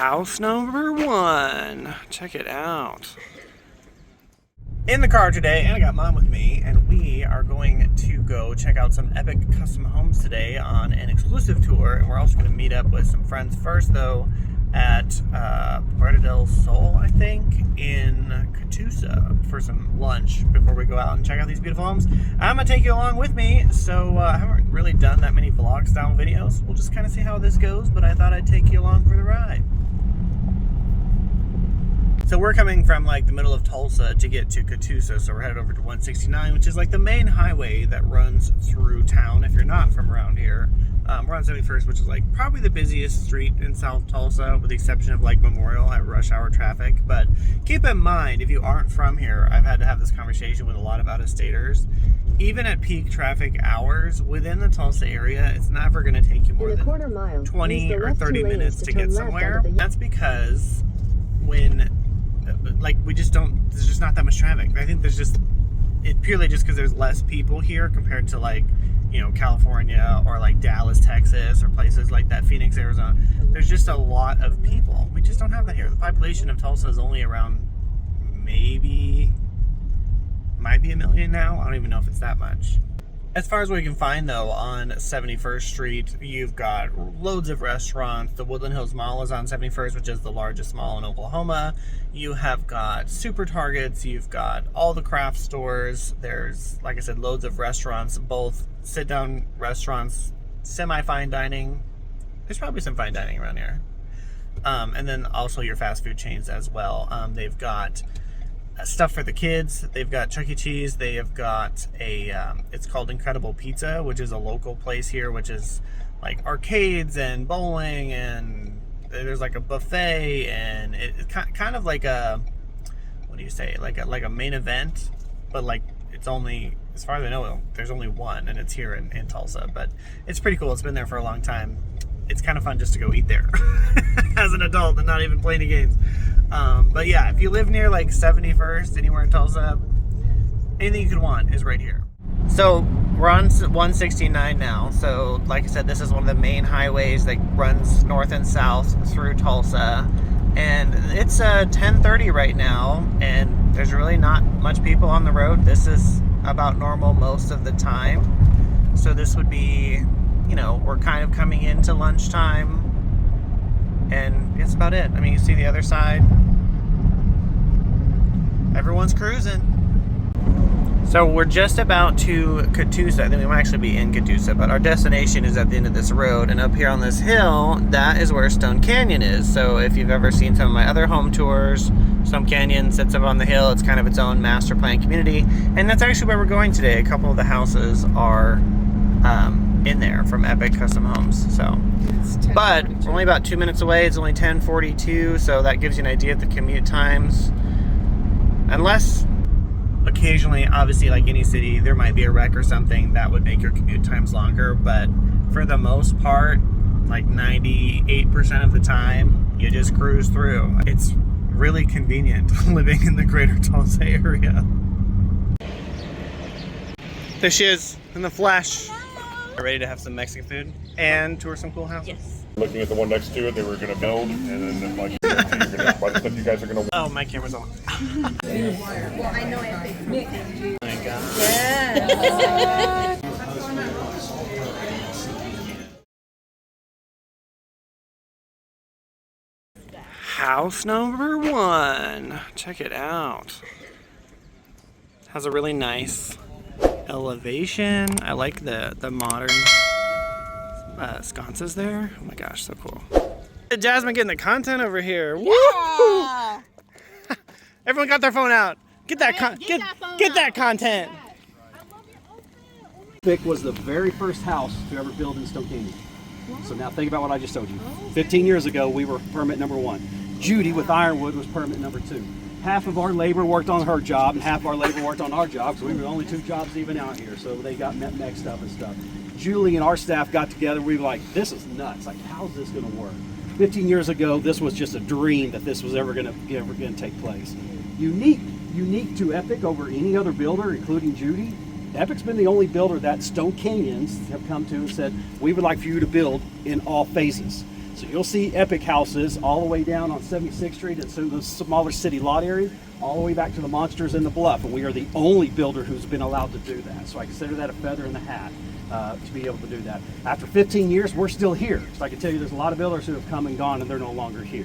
House number 1. Check it out. In the car today, and I got Mom with me, and we are going to go check out some epic custom homes today on an exclusive tour. And we're also going to meet up with some friends first, though, at Puerto del Sol, I think, in Catoosa for some lunch before we go out and check out these beautiful homes. I'm going to take you along with me, so I haven't really done that many vlog-style videos. We'll just kind of see how this goes, but I thought I'd take you along for the ride. So we're coming from like the middle of Tulsa to get to Catoosa, so we're headed over to 169, which is like the main highway that runs through town if you're not from around here. We're on 71st, which is like probably the busiest street in South Tulsa, with the exception of like Memorial at rush hour traffic. But keep in mind, if you aren't from here, I've had to have this conversation with a lot of out-of-staters. Even at peak traffic hours within the Tulsa area, it's never going to take you more than 20 or 30 minutes to get somewhere. That's because when like there's just not that much traffic. I think it's purely just because there's less people here compared to like, you know, California or like Dallas, Texas, or places like that, Phoenix, Arizona. There's just a lot of people. We just don't have that here. The population of Tulsa is only around might be 1 million now. I don't even know if it's that much. As far as what you can find, though, on 71st Street, you've got loads of restaurants. The Woodland Hills Mall is on 71st, which is the largest mall in Oklahoma. You have got super Targets. You've got all the craft stores. There's, like I said, loads of restaurants, both sit-down restaurants, semi-fine dining. There's probably some fine dining around here. And then also your fast food chains as well. They've got stuff for the kids. They've got Chuck E. Cheese. They have got it's called Incredible Pizza, which is a local place here, which is like arcades and bowling, and there's like a buffet, and it's kind of like a, what do you say, like a main event, but like it's only, as far as I know, there's only one, and it's here in Tulsa. But it's pretty cool. It's been there for a long time. It's kind of fun just to go eat there as an adult and not even play any games. But yeah, if you live near like 71st, anywhere in Tulsa, anything you could want is right here. So we're on 169 now. So like I said, this is one of the main highways that runs north and south through Tulsa. And it's 10:30 right now, and there's really not much people on the road. This is about normal most of the time. So this would be, you know, we're kind of coming into lunchtime, and that's about it. I mean, you see the other side, everyone's cruising. So we're just about to Catoosa. I think we might actually be in Catoosa, but our destination is at the end of this road, and up here on this hill, that is where Stone Canyon is. So if you've ever seen some of my other home tours, Stone Canyon sits up on the hill. It's kind of its own master plan community, and that's actually where we're going today. A couple of the houses are in there from Epic Custom Homes. So, but we're only about 2 minutes away. It's only 10:42, so that gives you an idea of the commute times. Unless occasionally, obviously, like any city, there might be a wreck or something that would make your commute times longer, but for the most part, like 98% of the time, you just cruise through. It's really convenient living in the greater Tulsa area. There she is, in the flesh. Ready to have some Mexican food and tour some cool houses? Yes. Looking at the one next to it, they were going to build, and then like you're gonna, by the stuff you guys are going to. Oh, my camera's on. Well, I know I think. Oh my God. Yeah. House number 1. Check it out. Has a really nice elevation. I like the modern sconces there. Oh my gosh, so cool. Jasmine getting the content over here. Yeah. Woo! Everyone got their phone out. Get that get that content. Epic was the very first house to ever build in Stone Canyon. So now think about what I just told you. 15 years ago, we were permit number 1. Judy with Ironwood was permit number 2. Half of our labor worked on her job, and half of our labor worked on our job, so we were the only 2 jobs even out here, so they got mixed up and stuff. Julie and our staff got together, we were like, this is nuts, like how's this gonna work? 15 years ago, this was just a dream that this was ever gonna take place. Unique to Epic over any other builder, including Judy, Epic's been the only builder that Stone Canyons have come to and said, we would like for you to build in all phases. So you'll see epic houses all the way down on 76th Street and to the smaller city lot area, all the way back to the monsters in the bluff. And we are the only builder who's been allowed to do that. So I consider that a feather in the hat to be able to do that. After 15 years, we're still here. So I can tell you there's a lot of builders who have come and gone and they're no longer here.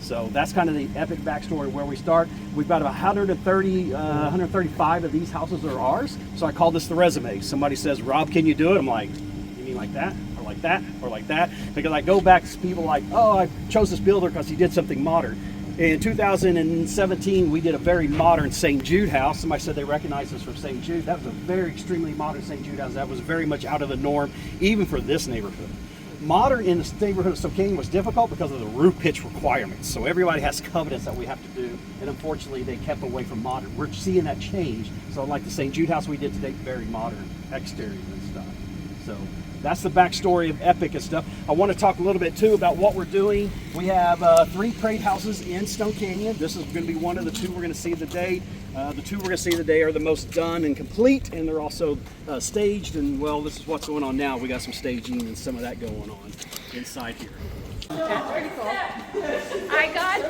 So that's kind of the epic backstory where we start. We've got about 135 of these houses are ours. So I call this the resume. Somebody says, Rob, can you do it? I'm like, you mean like that? Or like that? Or like that? Because I go back to people like, oh, I chose this builder because he did something modern. In 2017, we did a very modern St. Jude house. Somebody said they recognized us from St. Jude. That was a very extremely modern St. Jude house. That was very much out of the norm, even for this neighborhood. Modern in the neighborhood of Spokane was difficult because of the roof pitch requirements. So everybody has covenants that we have to do, and unfortunately they kept away from modern. We're seeing that change. So like the St. Jude house we did today, very modern exterior and stuff. So that's the backstory of Epic and stuff. I want to talk a little bit too about what we're doing. We have 3 parade houses in Stone Canyon. This is going to be one of the 2 we're going to see today. The 2 we're going to see today are the most done and complete, and they're also staged. And well, this is what's going on now. We got some staging and some of that going on inside here. That's pretty cool. I got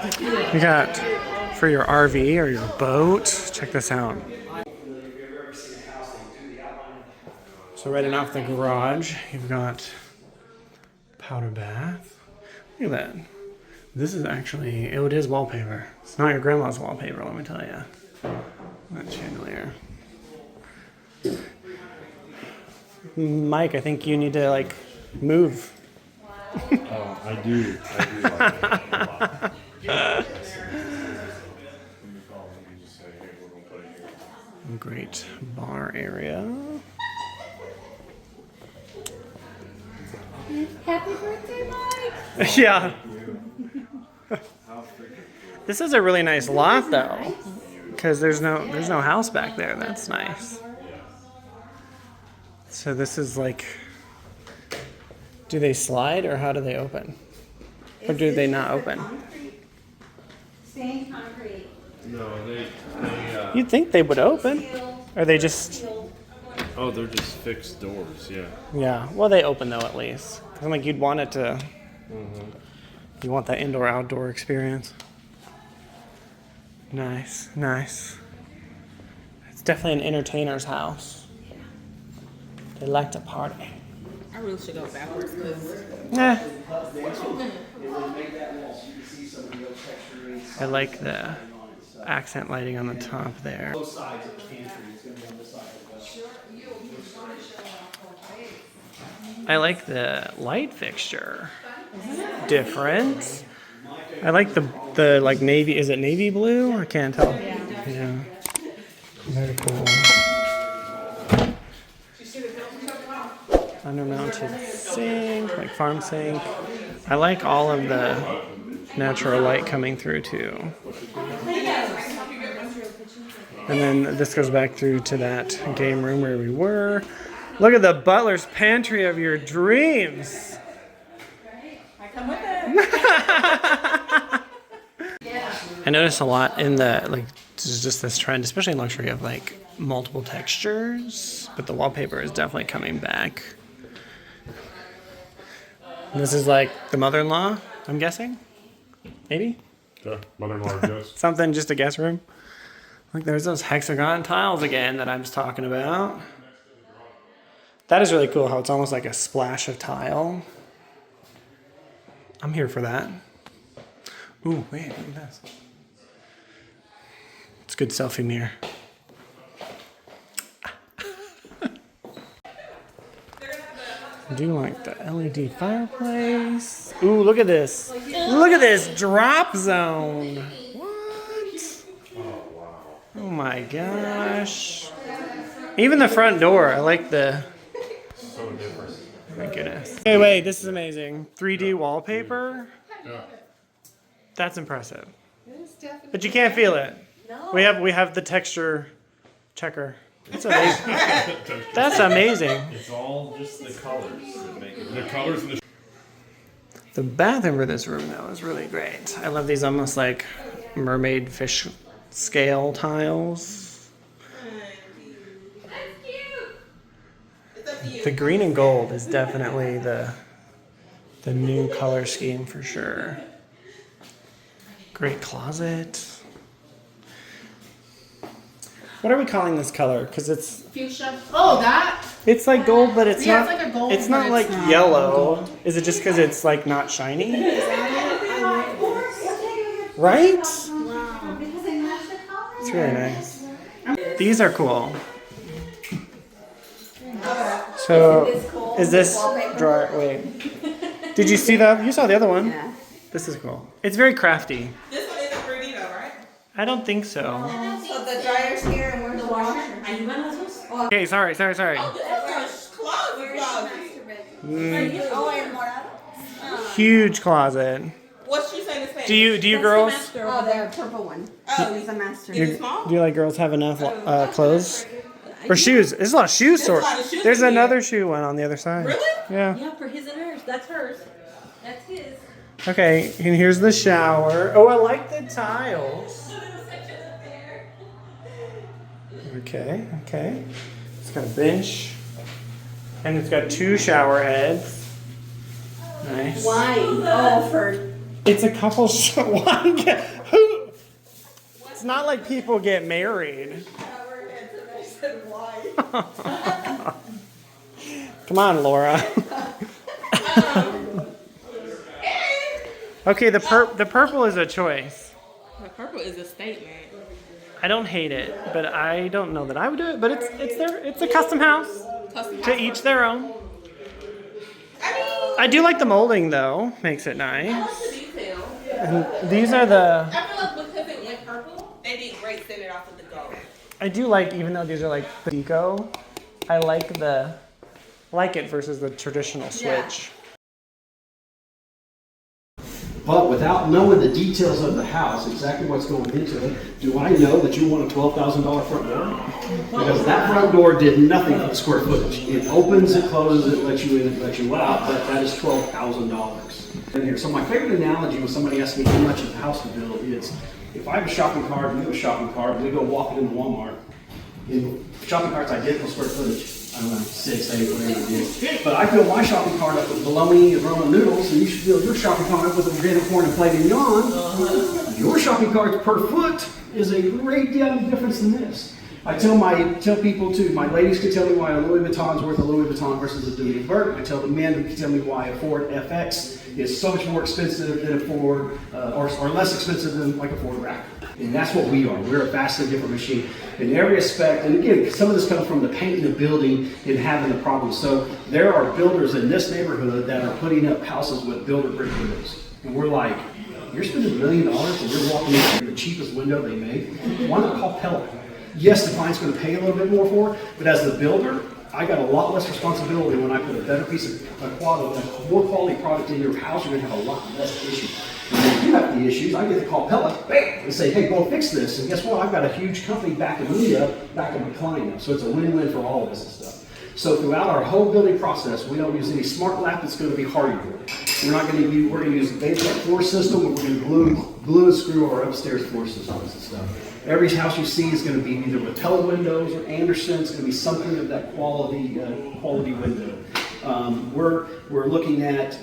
that. You got for your RV or your boat. Check this out. So right off the garage, you've got powder bath. Look at that. This is actually, it is wallpaper. It's not your grandma's wallpaper, let me tell you. That chandelier. Mike, I think you need to like move. Oh, I do like it a lot. Great bar area. Happy birthday, Mike. Yeah. This is a really nice lot though, because there's no house back there. That's nice. So this is like, do they slide or how do they open? Or do they not open? Stained concrete. No, they You'd think they would open. Or they just, oh, they're just fixed doors, yeah. yeah. Well, they open though at least. I'm like, you'd want it to, you want that indoor-outdoor experience. Nice, nice. It's definitely an entertainer's house. They like to party. I really should go backwards because Nah. I like the accent lighting on the top there. Both sides of the pantry is going to be on this side as well. I like the light fixture. Different. I like the like navy. Is it navy blue? I can't tell. Yeah. Very cool. Undermounted sink, like farm sink. I like all of the natural light coming through too. And then this goes back through to that game room where we were. Look at the butler's pantry of your dreams. I come with it. I notice a lot in the, like, just this trend, especially in luxury, of like multiple textures, but the wallpaper is definitely coming back. And this is like the mother-in-law, I'm guessing? Maybe? Yeah, mother-in-law, yes. Something, just a guest room. Like there's those hexagon tiles again that I was talking about. That is really cool how it's almost like a splash of tile. I'm here for that. Ooh, wait, look at this. It's a good selfie mirror. I do like the LED fireplace. Ooh, look at this. Look at this drop zone. What? Oh my gosh. Even the front door, I like the... So different. Oh my goodness. Hey, wait, this is amazing. 3D wallpaper? Yeah. That's impressive. But you can't feel it. No. We have the texture checker. That's amazing. That's amazing. It's all just the colors that make it. The colors and the... The bathroom for this room, though, is really great. I love these almost like mermaid fish scale tiles. The green and gold is definitely the the new color scheme for sure. Great closet. What are we calling this color? Because it's Fuchsia. Oh, that. it's like gold, but it's Yeah, not. it's like a gold, it's not but like it's not yellow. Is it just because it's like not shiny? Right? It's really nice. These are cool. So, is this drawer? Wait. Did you see that? You saw the other one. Yeah. This is cool. It's very crafty. This one isn't 3D though, right? I don't think so. So the dryer's here and where's the washer? Okay, sorry. This is a closet. Oh, and morado? Huge closet. What's she saying? This Do you girls? Oh, the purple one. Oh, He's a master. Is it small? Do you like girls have enough clothes? Or shoes? There's a lot of shoe There's a lot sorts. of shoes There's in here. another shoe one on the other side. Really? Yeah. Yeah, for his and hers. That's hers. That's his. Okay, and here's the shower. Oh, I like the tiles. Okay. It's got a bench. And it's got 2 shower heads. Nice. Why? Oh, for. It's a couple. Who? It's not like people get married. Come on, Laura. Okay, the purple is a choice. The purple is a statement. I don't hate it, but I don't know that I would do it. But it's a custom house. To each their own. I do like the molding though. Makes it nice. I like the detail. And these are the. I feel like because it went purple, they did great sending it off with the gold. I do like, even though these are like deco, I like it versus the traditional switch. But without knowing the details of the house, exactly what's going into it, do I know that you want a $12,000 front door? Because that front door did nothing for the square footage. It opens, it closes, it lets you in, it lets you out, but that is $12,000 in here. So my favorite analogy when somebody asks me how much of the house to build is, if I have a shopping cart and you have a shopping cart, and we go walking into Walmart, shopping cart's identical square footage. I don't know, 6, 8, whatever it is. But I fill my shopping cart up with bologna and Roman noodles, and you should fill your shopping cart up with organic corn and filet mignon. Your shopping cart per foot is a great deal difference than this. I tell people too, my ladies can tell me why a Louis Vuitton is worth a Louis Vuitton versus a Dooney & Burke. I tell the men who can tell me why a Ford FX is so much more expensive than a Ford, or less expensive than like a Ford Raptor. And that's what we are. We're a vastly different machine in every aspect. And again, some of this comes from the painting the building and having the problem. So there are builders in this neighborhood that are putting up houses with builder brick windows. And we're like, you're spending $1 million and you're walking into the cheapest window they make? Why not call Pella? Yes, the client's going to pay a little bit more for it, but as the builder, I got a lot less responsibility when I put a better piece of quality, a more quality product in your house. You're going to have a lot less issues. And if you have the issues, I get to call Pella and say, hey, go fix this. And guess what? I've got a huge company backing me up, backing my client up. So it's a win-win for all of us and stuff. So throughout our whole building process, we don't use any smart lap that's going to be hardwood. We're going to use a basement floor system, and we're going to glue and screw our upstairs floor systems and stuff. Every house you see is going to be either with Pella windows or Anderson. It's going to be something of that quality window. We're looking at,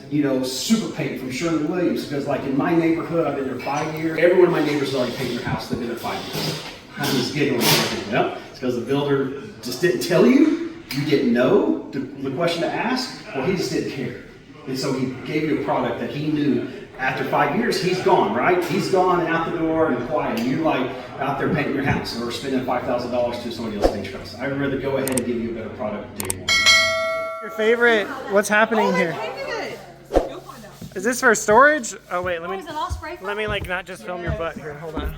super paint from Sherwin-Williams, because like in my neighborhood, I've been there 5 years. Every one of my neighbors has already painted their house. They've been there 5 years. I'm just giggling. Yep, it's because the builder just didn't tell you. You didn't know the question to ask, or he just didn't care. And so he gave you a product that he knew after 5 years, he's gone, right? He's gone and out the door and quiet. And you're like out there painting your house or spending $5,000 to somebody else paint your house. I'd rather go ahead and give you a better product day one. Your favorite, what's happening here? Is this for storage? Oh wait, let me like not just film your butt here. Hold on.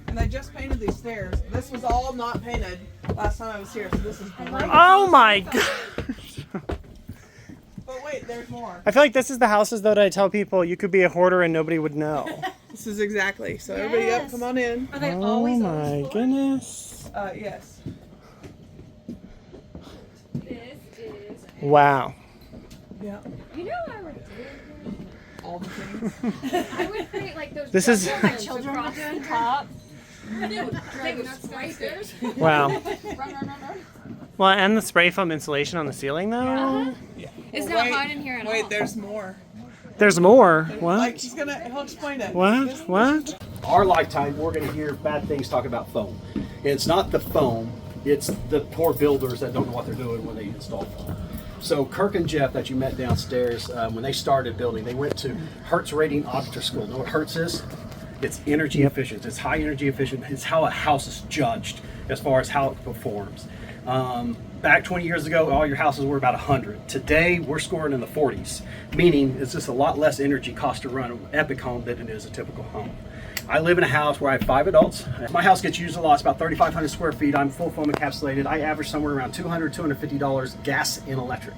And I just painted these stairs. This was all not painted last time I was here, so this is great. Oh my god. But wait, there's more. I feel like this is the houses though that I tell people you could be a hoarder and nobody would know. This is exactly. So everybody up, come on in. Are they Oh always on my the floor? goodness. Yes. This is. Wow. Yeah. You know what I would do? All the things. I would create like those. This is- my children across the top. They would scrape it. Wow. Run. Well, and the spray foam insulation on the ceiling, though. It's Well, not hot in here at all. Wait, there's more. There's more. Like What? he'll explain it. What? What? Our lifetime, we're going to hear bad things talk about foam. And it's not the foam, it's the poor builders that don't know what they're doing when they install foam. So Kirk and Jeff that you met downstairs, when they started building, they went to Hertz Rating Auditor School. Know what Hertz is? It's energy efficient. It's high energy efficient. It's how a house is judged as far as how it performs. Back 20 years ago, all your houses were about 100. Today, we're scoring in the 40s, meaning it's just a lot less energy cost to run an Epic home than it is a typical home. I live in a house where I have 5 adults. My house gets used a lot. It's about 3,500 square feet. I'm full foam encapsulated. I average somewhere around $200, $250 gas and electric.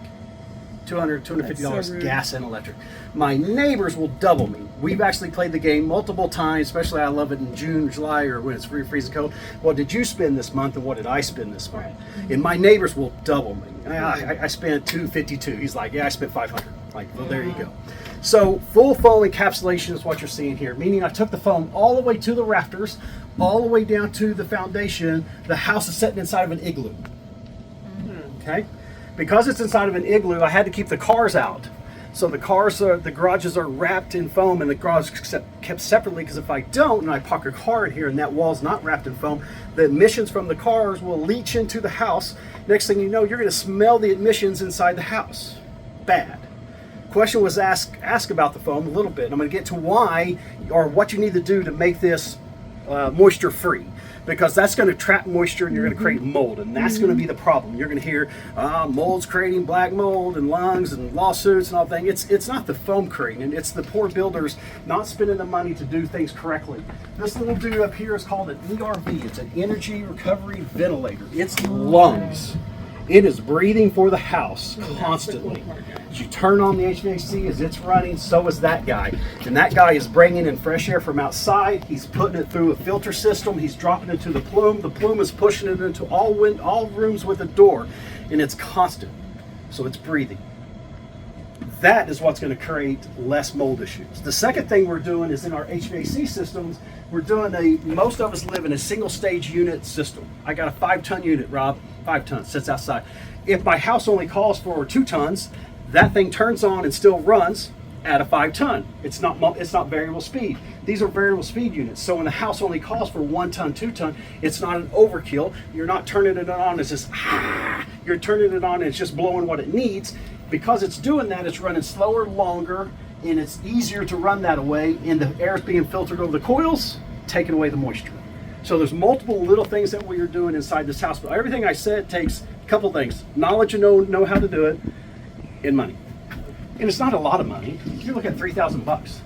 $200, $250 gas and electric. My neighbors will double me. We've actually played the game multiple times, especially I love it in June, July, or when it's freezing cold. What did you spend this month and what did I spend this month? And my neighbors will double me. I spent $252. He's like, yeah, I spent $500. Like, well, there you go. So full foam encapsulation is what you're seeing here, meaning I took the foam all the way to the rafters, all the way down to the foundation. The house is sitting inside of an igloo. Okay? Because it's inside of an igloo, I had to keep the cars out. So the garages are wrapped in foam, and the garage is kept separately, because if I don't, and I park a car in here and that wall's not wrapped in foam, the emissions from the cars will leach into the house. Next thing you know, you're going to smell the emissions inside the house. Bad. Question was asked about the foam a little bit. I'm going to get to why, or what you need to do to make this moisture free, because that's going to trap moisture and you're going to create mold, and that's going to be the problem. You're going to hear mold's creating black mold and lungs and lawsuits and all that. It's not the foam creating, it's the poor builders not spending the money to do things correctly. This little dude up here is called an ERV. It's an energy recovery ventilator. It's lungs. It is breathing for the house constantly. As you turn on the HVAC, as it's running, so is that guy. And that guy is bringing in fresh air from outside. He's putting it through a filter system. He's dropping it into the plume. The plume is pushing it into all rooms with a door. And it's constant. So it's breathing. That is what's going to create less mold issues. The second thing we're doing is in our HVAC systems, we're doing most of us live in a single stage unit system. I got a 5-ton unit, Rob, 5 tons, sits outside. If my house only calls for 2 tons, that thing turns on and still runs at a 5-ton. It's not variable speed. These are variable speed units. So when the house only calls for 1 ton, 2 ton, it's not an overkill. You're not turning it on, it's just, you're turning it on and it's just blowing what it needs. Because it's doing that, it's running slower, longer, and it's easier to run that away, and the air is being filtered over the coils, taking away the moisture. So there's multiple little things that we are doing inside this house, but everything I said takes a couple things: knowledge and know how to do it, and money. And it's not a lot of money. You're looking at $3,000.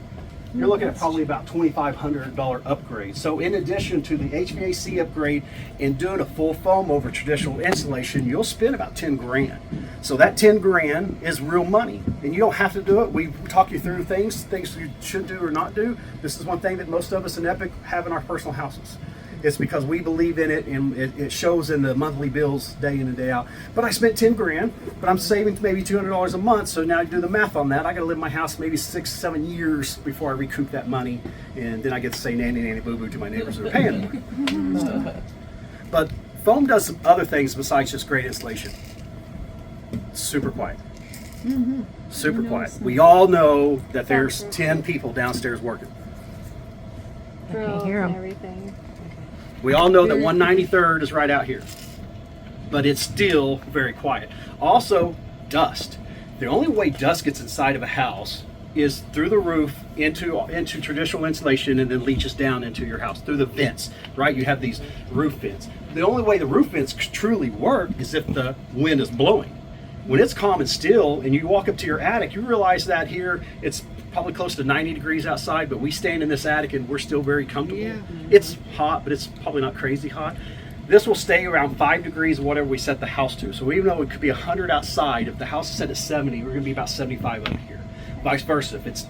You're looking at probably about $2,500 upgrade. So in addition to the HVAC upgrade and doing a full foam over traditional insulation, you'll spend about 10 grand. So that 10 grand is real money, and you don't have to do it. We talk you through things you should do or not do. This is one thing that most of us in Epic have in our personal houses. It's because we believe in it, and it shows in the monthly bills day in and day out. But I spent 10 grand, but I'm saving maybe $200 a month. So now I do the math on that. I got to live in my house maybe 6-7 years before I recoup that money, and then I get to say nanny, nanny, boo boo to my neighbors that are paying more. But foam does some other things besides just great insulation. Super quiet. Super quiet. We all know that there's 10 people downstairs working. Drills and everything. We all know that 193rd is right out here, but it's still very quiet. Also, dust. The only way dust gets inside of a house is through the roof into traditional insulation, and then leaches down into your house through the vents, right? You have these roof vents. The only way the roof vents truly work is if the wind is blowing. When it's calm and still, and you walk up to your attic, you realize that here it's probably close to 90 degrees outside, but we stand in this attic and we're still very comfortable. Yeah. It's hot, but it's probably not crazy hot. This will stay around 5 degrees, whatever we set the house to. So even though it could be 100 outside, if the house is set at 70, we're going to be about 75 up here. Vice versa, if it's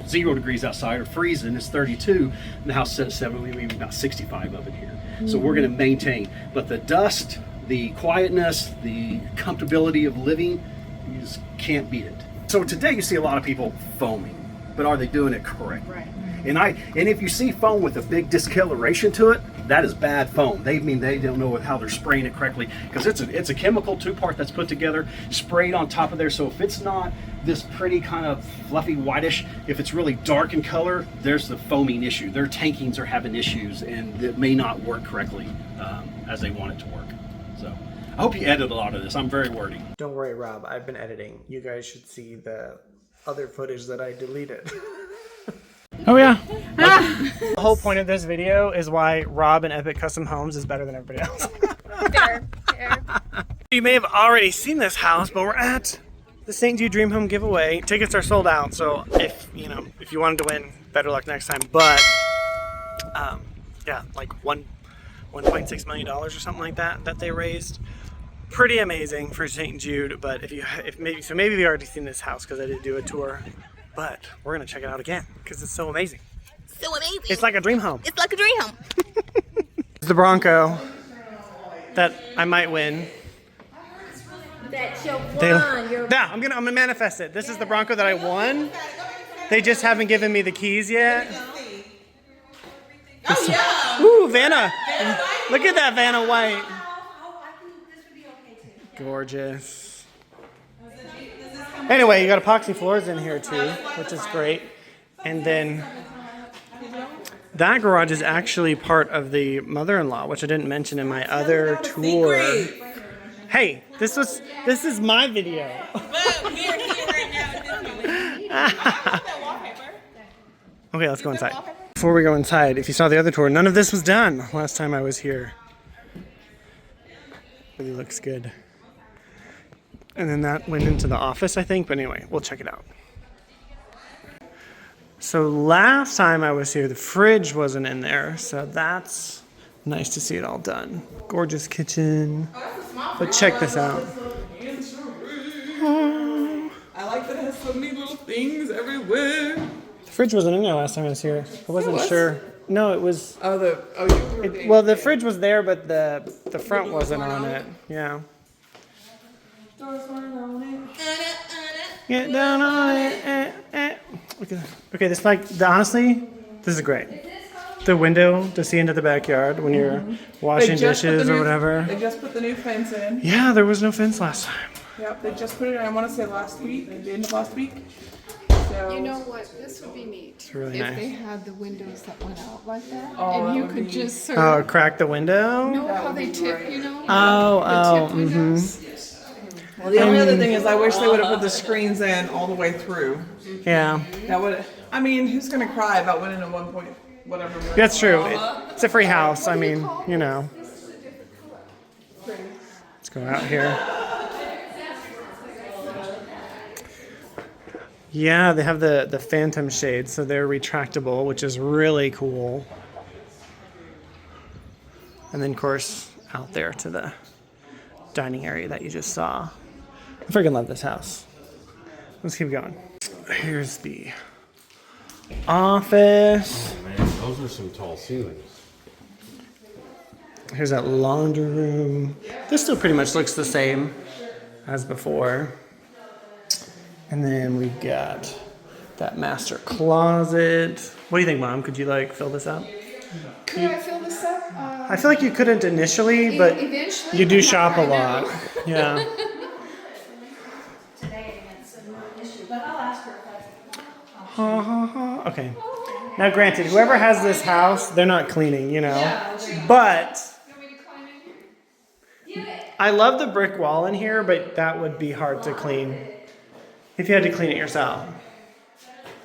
0 degrees outside or freezing, it's 32, and the house is set at 70, we're going to be about 65 up in here. So we're going to maintain. But the dust, the quietness, the comfortability of living, you just can't beat it. So today you see a lot of people foaming, but are they doing it correctly? Right. And if you see foam with a big discoloration to it, that is bad foam. They mean they don't know how they're spraying it correctly, because it's a chemical two-part that's put together, sprayed on top of there. So if it's not this pretty kind of fluffy whitish, if it's really dark in color, there's the foaming issue. Their tankings are having issues, and it may not work correctly as they want it to work. So I hope you edit a lot of this. I'm very wordy. Don't worry, Rob. I've been editing. You guys should see the other footage that I deleted. Oh yeah. The whole point of this video is why Rob and Epic Custom Homes is better than everybody else. Fair, fair. You may have already seen this house, but we're at the St. Jude Dream Home Giveaway. Tickets are sold out, so if you wanted to win, better luck next time. But yeah, like $1.6 million or something like that they raised. Pretty amazing for St. Jude. But maybe you've already seen this house because I did do a tour. But we're gonna check it out again because it's so amazing. So amazing. It's like a dream home. It's like a dream home. It's the Bronco that I might win. That's your Yeah, I'm gonna manifest it. This is the Bronco that I won. They just haven't given me the keys yet. Oh yeah. Ooh, Vanna. Look at that Vanna White. Gorgeous. Anyway, you got epoxy floors in here too, which is great. And then that garage is actually part of the mother-in-law, which I didn't mention in my other tour. Hey, this is my video. But we are here right now at this moment. That wallpaper. Okay, let's go inside. Before we go inside, if you saw the other tour, none of this was done last time I was here. Really looks good. And then that went into the office, I think. But anyway, we'll check it out. So last time I was here, the fridge wasn't in there. So that's nice to see it all done. Gorgeous kitchen. But check this out. I like that it has so many little things everywhere. The fridge wasn't in there last time I was here. I wasn't sure. No, it was. Well, The fridge was there, but the front wasn't on it. Yeah. Get down on it. Okay, this honestly, this is great. The window to see into the backyard when you're washing dishes or whatever. They just put the new fence in. Yeah, there was no fence last time. Yep, they just put it in, I want to say last week, the end of last week. So, You know what? This would be neat. It's really if they nice. had the windows that went out like that, Oh, and you that would could be- just sort Oh, of crack the window? know how would they be tip, great. you know? Oh, the tip windows. well, the only other thing is I wish they would have put the screens in all the way through. Yeah, That would, I mean, who's going to cry about winning a 1 point whatever? that's true. It's a free house. I mean, you know. Let's go out here. Yeah, they have the phantom shades, so they're retractable, which is really cool. And then, of course, out there to the dining area that you just saw. I freaking love this house. Let's keep going. Here's the office. Man, those are some tall ceilings. Here's that laundry room. This still pretty much looks the same as before. And then we've got that master closet. What do you think, Mom? Could you fill this up? Could I fill this up? I feel like you couldn't initially, but Eventually, you do not shop a right lot. now. Yeah. Okay. Now, granted, whoever has this house, they're not cleaning, you know. But I love the brick wall in here, but that would be hard to clean if you had to clean it yourself.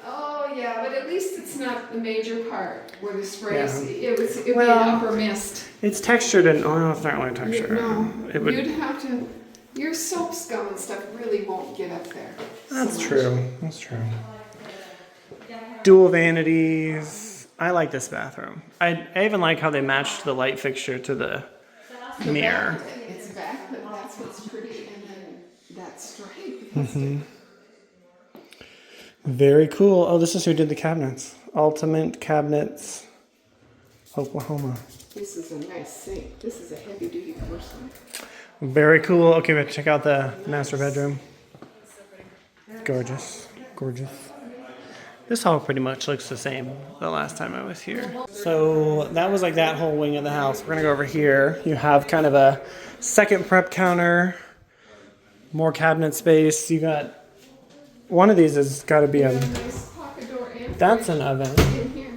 Oh yeah, but at least it's not the major part where the spray. Yeah. It would be an Well, upper mist. It's textured and it's not really textured. No, It would. you'd have to. Your soap scum and stuff really won't get up there. That's true. That's true. Dual vanities. I like this bathroom. I even like how they matched the light fixture to the mirror. It's backlit. That's what's pretty, and then that stripe. Mm-hmm. Very cool. Oh, this is who did the cabinets. Ultimate Cabinets, Oklahoma. This is a nice sink. This is a heavy duty porcelain. Very cool. Okay, we have to check out the master bedroom. Gorgeous. Gorgeous. This hall pretty much looks the same the last time I was here. So that was like that whole wing of the house. We're gonna go over here. You have kind of a second prep counter, more cabinet space. You got, one of these has gotta be a, Nice pocket door and that's an oven. in here.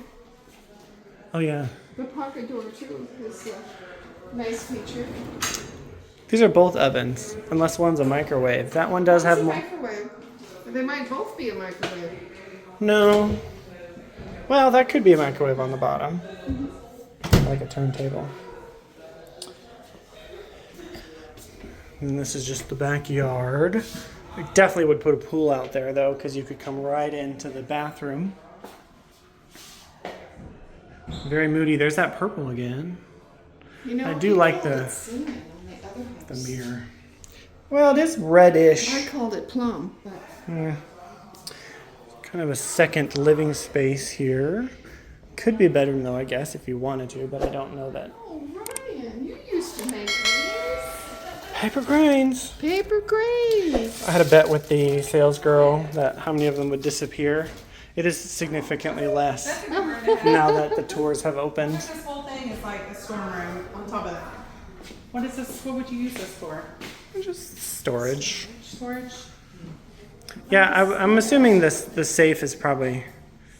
Oh yeah. The pocket door too is a nice feature. These are both ovens, unless one's a microwave. That one does have It's a more. microwave. They might both be a microwave. No. Well, that could be a microwave on the bottom. Like a turntable. And this is just the backyard. I definitely would put a pool out there though, because you could come right into the bathroom. Very moody. There's that purple again. You know, I do like the cinnamon on the other house. mirror. Well, it is reddish. I called it plum, but Yeah. Kind of a second living space here. Could be a bedroom though, I guess, if you wanted to, but I don't know that. oh Ryan, you used to make these. Paper cranes. Paper cranes. I had a bet with the sales girl that how many of them would disappear. It is significantly less now that the tours have opened. This whole thing is like a storm room on top of that. What is this? What would you use this for? Just storage. Storage? Yeah, I'm assuming the safe is probably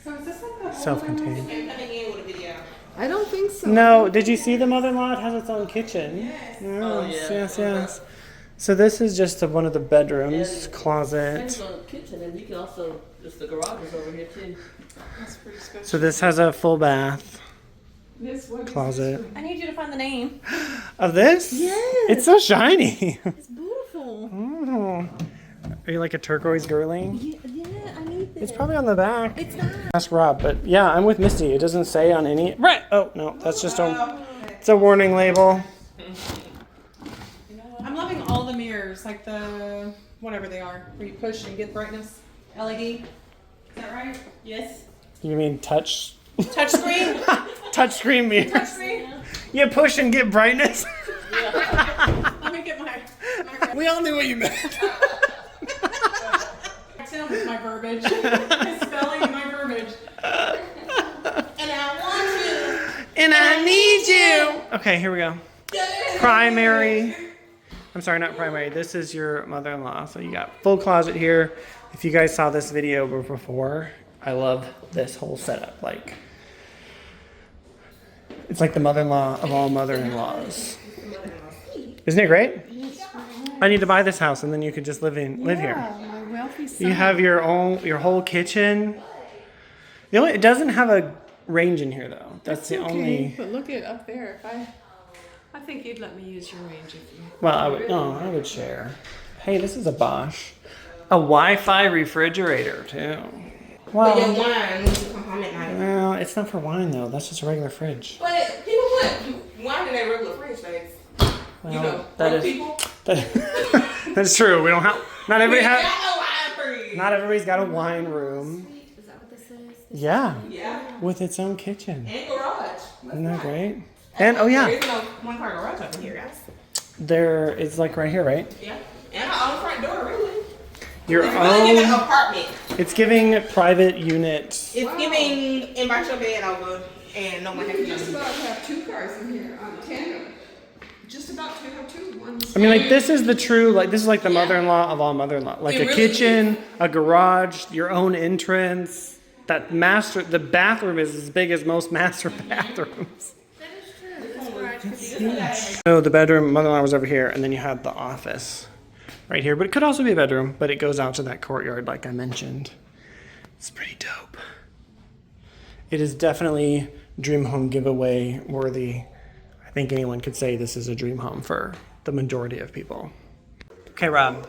So is this like the self-contained. Coming in with a video. I don't think so. No, did you see the mother-in-law? It has its own kitchen. Yes, yes. So this is just one of the bedrooms, closet. Kitchen, and you can also, just the garage is over here too. That's pretty special. So this has a full bath This what is closet. I need you to find the name. Of this? Yes. It's so shiny. It's beautiful. Oh. Are you like a turquoise girly? Yeah, I need this. It's probably on the back. It's not. Ask Rob, but yeah, I'm with Misty. It doesn't say on any. Right. Oh no, that's just a. It's a warning label. I'm loving all the mirrors, like the whatever they are, where you push and get brightness. LED. Is that right? Yes. You mean touch? Touch screen. Touch screen mirrors. Touch screen. You push and get brightness. Let me get my We all knew what you meant. sound with my verbiage. My spelling and my verbiage. And I want you. And I need you. Okay, here we go. Primary. I'm sorry, not primary. This is your mother-in-law. So you got full closet here. If you guys saw this video before, I love this whole setup. Like, it's like the mother-in-law of all mother-in-laws. Isn't it great? I need to buy this house, and then you could just live here. my wealthy son. You have your whole kitchen. It doesn't have a range in here though. That's the only. But look at up there. I think you'd let me use your range if you. Well, I would share. Hey, this is a Bosch. A Wi-Fi refrigerator too. Wow. But your wine needs to come home at night. Well, it's not for wine though. That's just a regular fridge. But people put wine in their regular fridge things. Well, You know, that broke is people. that's true. We don't have. Not everybody Y'all has. know wine fridge. Not everybody's got a wine room. Is that what this is? Yeah, Yeah. with its own kitchen. And garage. Isn't that great? And oh There yeah, is no one car garage up in here, guys. there it's like right here, right? Yeah. And our own front door, really. Your It's really giving own. apartment. It's giving private units. It's giving invite your bed over and no one has to Just use it. about have two cars in here on tandem. Just about to have two. One's I mean, like this is the true, like this is like the mother-in-law of all mother-in-law. Like It a really kitchen, a garage, your own entrance. The bathroom is as big as most master bathrooms. That is true. This garage could be huge. So the bedroom, mother-in-law was over here, and then you had the office right here. But it could also be a bedroom, but it goes out to that courtyard like I mentioned. It's pretty dope. It is definitely Dream Home Giveaway worthy. I think anyone could say this is a dream home for the majority of people. Okay, Rob,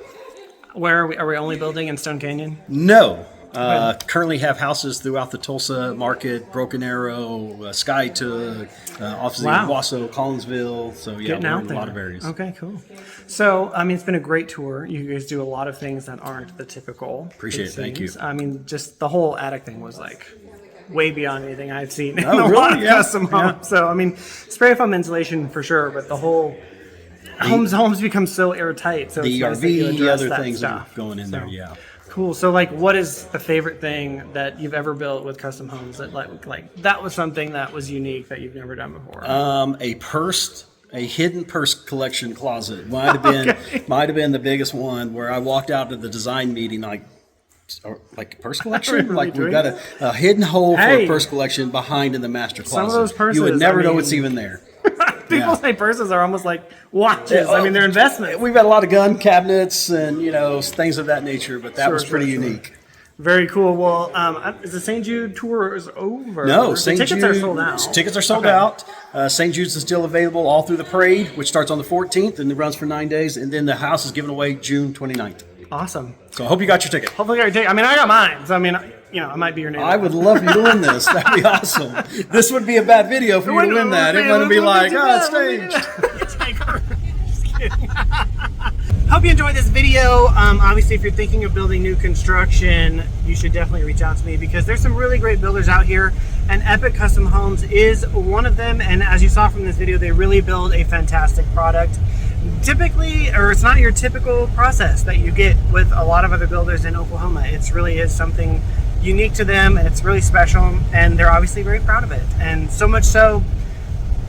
where are we? Are we only building in Stone Canyon? No. Currently have houses throughout the Tulsa market, Broken Arrow, Skytook, obviously Wow. Wasso, Collinsville. So yeah, Getting we're out in there. a lot of areas. Okay, cool. So, I mean, it's been a great tour. You guys do a lot of things that aren't the typical. Appreciate it. Thank you. seems. I mean, just the whole attic thing was like way beyond anything I've seen in Oh, a really? lot of Yeah. custom homes. So, I mean, spray foam insulation for sure, but the whole homes become so airtight. So The it's nice that you ERV, address other that things that are stuff. going in there, yeah. Cool. So, like, what is the favorite thing that you've ever built with custom homes that like that was something that was unique that you've never done before? A hidden purse collection closet might have been the biggest one, where I walked out to the design meeting like purse collection. Like we've got a hidden hole for a purse collection behind in the master closet. Some of those purses, you would never know what's even there. People say purses are almost like watches. I mean, they're investments. We've got a lot of gun cabinets and things of that nature, but that was pretty unique. Very cool. Well, is the St. Jude tour is over? No, the tickets are sold out. Tickets are sold out. St. Jude's is still available all through the parade, which starts on the 14th and it runs for 9 days, and then the house is given away June 29th. Awesome. So I hope you got your ticket. Hopefully, I got your ticket. I mean, I got mine. So I mean, I might be your neighbor. I would love you to win this. That'd be awesome. This would be a bad video for you to win that. It wouldn't be like, it's staged. Just kidding. Hope you enjoyed this video. Obviously, if you're thinking of building new construction, you should definitely reach out to me because there's some really great builders out here, and Epic Custom Homes is one of them. And as you saw from this video, they really build a fantastic product. Typically, or it's not your typical process that you get with a lot of other builders in Oklahoma. It really is something unique to them, and it's really special, and they're obviously very proud of it. And so much so,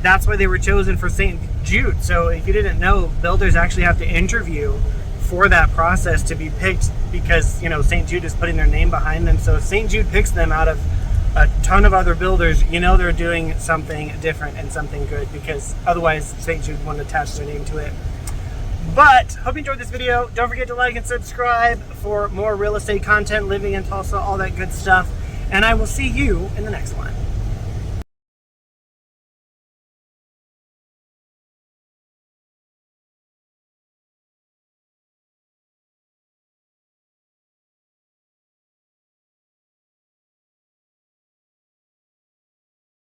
that's why they were chosen for St. Jude. So if you didn't know, builders actually have to interview for that process to be picked because, St. Jude is putting their name behind them. So if St. Jude picks them out of a ton of other builders, they're doing something different and something good, because otherwise St. Jude wouldn't attach their name to it. But hope you enjoyed this video. Don't forget to like and subscribe for more real estate content, living in Tulsa, all that good stuff. And I will see you in the next one.